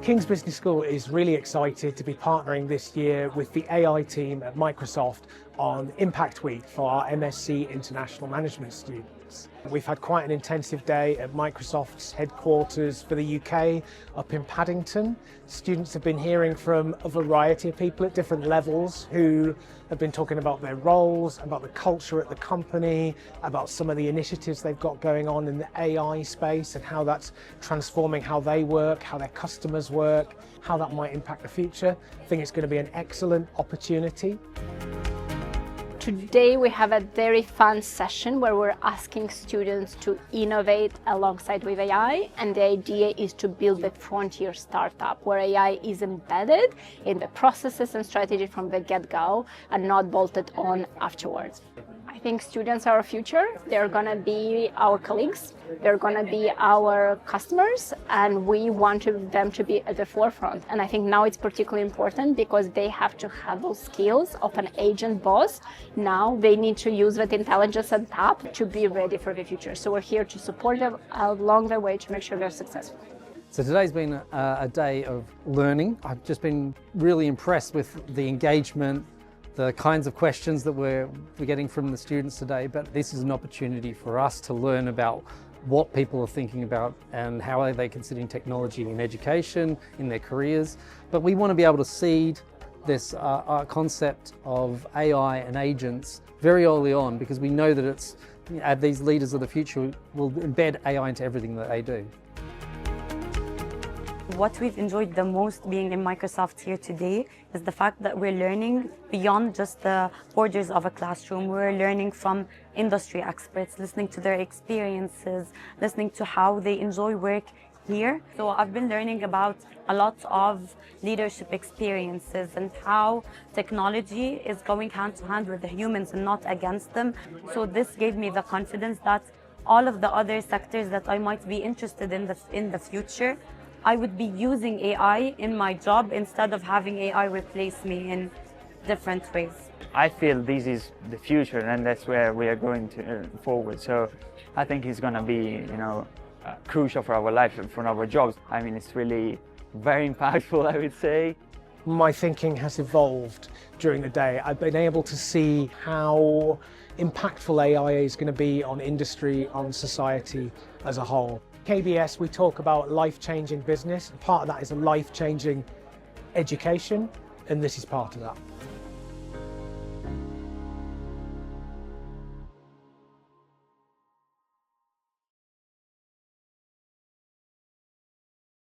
King's Business School is really excited to be partnering this year with the AI team at Microsoft on Impact Week for our MSc International Management students. We've had quite an intensive day at Microsoft's headquarters for the UK up in Paddington. Students have been hearing from a variety of people at different levels who have been talking about their roles, about the culture at the company, about some of the initiatives they've got going on in the AI space and how that's transforming how they work, how their customers work, how that might impact the future. I think it's going to be an excellent opportunity. Today we have a very fun session where we're asking students to innovate alongside with AI, and the idea is to build a frontier startup where AI is embedded in the processes and strategy from the get-go and not bolted on afterwards. I think students are our future. They're going to be our colleagues, they're going to be our customers, and we want them to be at the forefront. And I think now it's particularly important because they have to have those skills of an agent boss. Now they need to use that intelligence and tap to be ready for the future. So we're here to support them along their way to make sure they're successful. So today's been a day of learning. I've just been really impressed with the engagement, the kinds of questions that we're getting from the students today, but this is an opportunity for us to learn about what people are thinking about and how are they considering technology in education, in their careers. But we want to be able to seed this concept of AI and agents very early on, because we know that it's these leaders of the future will embed AI into everything that they do. What we've enjoyed the most being in Microsoft here today is the fact that we're learning beyond just the borders of a classroom. We're learning from industry experts, listening to their experiences, listening to how they enjoy work here. So I've been learning about a lot of leadership experiences and how technology is going hand to hand with the humans and not against them. So this gave me the confidence that all of the other sectors that I might be interested in the future, I would be using AI in my job instead of having AI replace me in different ways. I feel this is the future, and that's where we are going to forward. So I think it's going to be, crucial for our life and for our jobs. I mean, it's really very impactful, I would say. My thinking has evolved during the day. I've been able to see how impactful AI is going to be on industry, on society as a whole. KBS, we talk about life-changing business. Part of that is a life-changing education, and this is part of that.